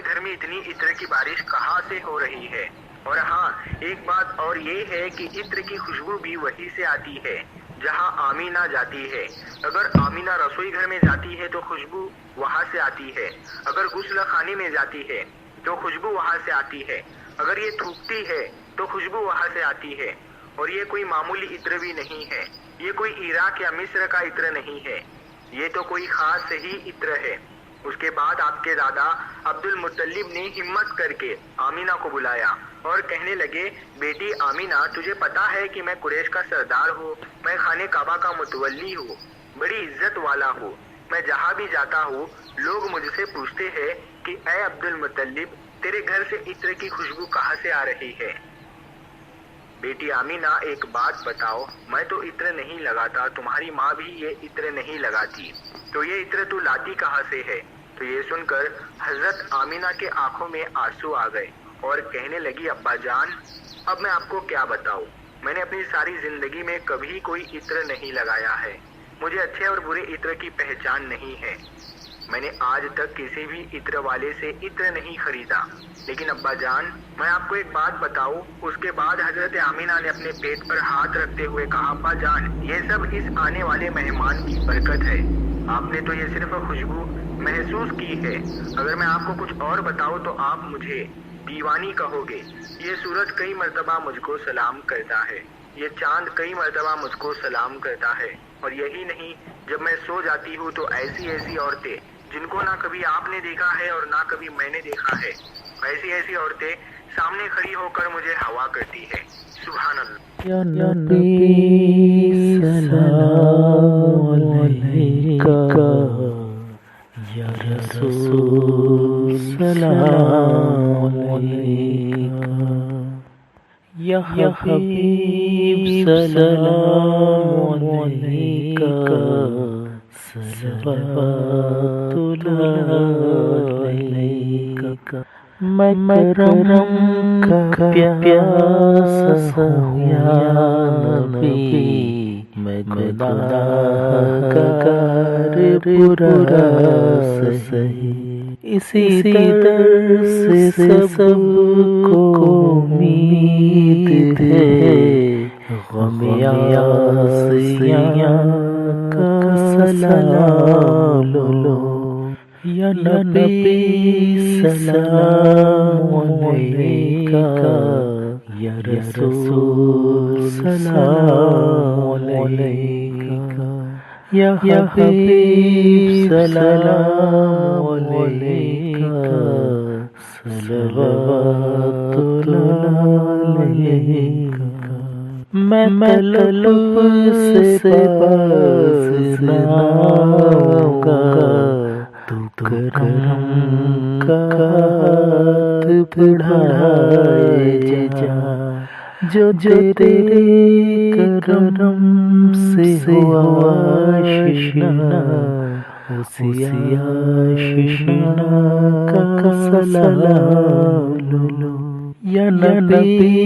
گھر میں اتنی عطر کی بارش کہاں سے ہو رہی ہے؟ اور ہاں، ایک بات اور یہ ہے کہ عطر کی خوشبو بھی وہیں سے آتی ہے جہاں آمینہ جاتی ہے۔ اگر آمینہ رسوئی گھر میں جاتی ہے تو خوشبو وہاں سے آتی ہے، اگر غسل خانے میں جاتی ہے تو خوشبو وہاں سے آتی ہے، اگر یہ تھوکتی ہے تو خوشبو وہاں سے آتی ہے۔ اور یہ کوئی معمولی عطر بھی نہیں ہے، یہ کوئی عراق یا مصر کا عطر نہیں ہے، یہ تو کوئی خاص ہی عطر ہے۔ اس کے بعد آپ کے دادا عبد المطلب نے ہمت کر کے آمینہ کو بلایا اور کہنے لگے، بیٹی آمینہ، تجھے پتا ہے کہ میں قریش کا سردار ہوں، میں خانہ کعبہ کا متولی ہوں، بڑی عزت والا ہوں، میں جہاں بھی جاتا ہوں لوگ مجھ سے پوچھتے ہیں کہ اے عبد المطلب، تیرے گھر سے عطر کی خوشبو کہاں سے آ رہی ہے؟ بیٹی آمینہ، ایک بات بتاؤ، میں تو عطر نہیں لگاتا، تمہاری ماں بھی یہ عطر نہیں لگاتی، تو یہ عطر تو لاتی کہاں سے ہے؟ تو یہ سن کر حضرت آمینہ کے آنکھوں میں آنسو آ گئے اور کہنے لگی، ابا جان، اب میں آپ کو کیا بتاؤں، میں نے اپنی ساری زندگی میں کبھی کوئی عطر نہیں لگایا ہے، مجھے اچھے اور برے عطر کی پہچان نہیں ہے، میں نے آج تک کسی بھی عطر والے سے عطر نہیں خریدا۔ لیکن ابا جان، میں آپ کو ایک بات بتاؤں۔ اس کے بعد حضرت آمینہ نے اپنے پیٹ پر ہاتھ رکھتے ہوئے کہا، ابا جان، یہ سب اس آنے والے مہمان کی برکت ہے، آپ نے تو یہ صرف خوشبو محسوس کی ہے، اگر میں آپ کو کچھ اور بتاؤں تو آپ مجھے دیوانی کہو گے۔ یہ سورج کئی مرتبہ مجھ کو سلام کرتا ہے، یہ چاند کئی مرتبہ مجھ کو سلام کرتا ہے، اور یہی نہیں، جب میں سو جاتی ہوں تو ایسی ایسی عورتیں جن کو نہ کبھی آپ نے دیکھا ہے اور نہ کبھی میں نے دیکھا ہے، ایسی ایسی عورتیں سامنے کھڑی ہو کر مجھے ہوا کرتی ہے۔ سبحان اللہ۔ یا نبی سلام علیکہ، یا رسول سلام علیکہ، یا حبیب سلام علیکہ، صلوات اللہ علیکہ۔ میں کرم کا پیاسا ہوں یا نبی، میں گناہ گار برا سہی، اسی در سے سب کو امید ہے، غم یاسیاں کا سلام لو۔ یا نبی سلام علیکہ، یا رسول سلام علیکہ، یا حبیب سلام علیکہ، صلوات اللہ علیکہ۔ میں طلب سے باز نہ آؤں گا، تو کرم کا ہاتھ بڑھائے جا، جو تیرے کرم سے ہوا آشنا، اسی آشنا کا سلام لو۔ یا نبی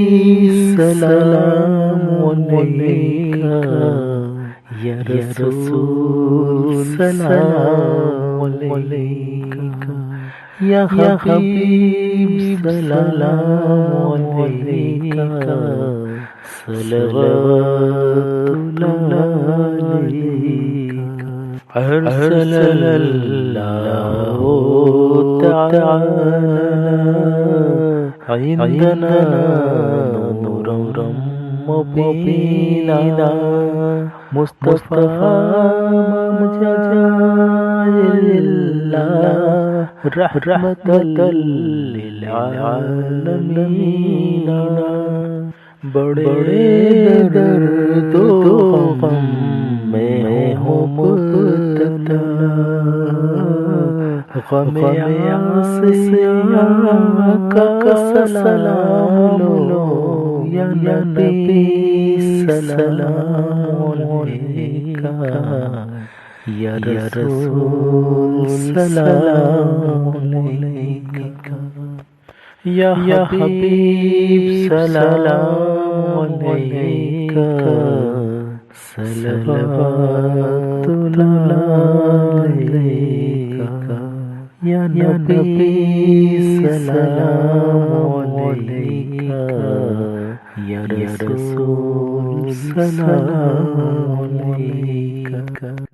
سلام علیکہ، یا رسول سلام علیکہ، یا حبیب سلام علیکہ، صلوات اللہ علیکہ۔ ارسل اللہ تعالی عندنا نورا مبینا، مصطفیٰ اللہ رحمت للعالمین، بڑے درد و غم میں ہوں مبتلا، غم آسیاں کا سلام لو۔ یا نبی سلام علیکہ، یا رسول سلام علیکہ، یا حبیب سلام علیکہ، صلوات اللہ علیکہ، یا نبی سلام علیکہ یا رسول سلام علیکہ.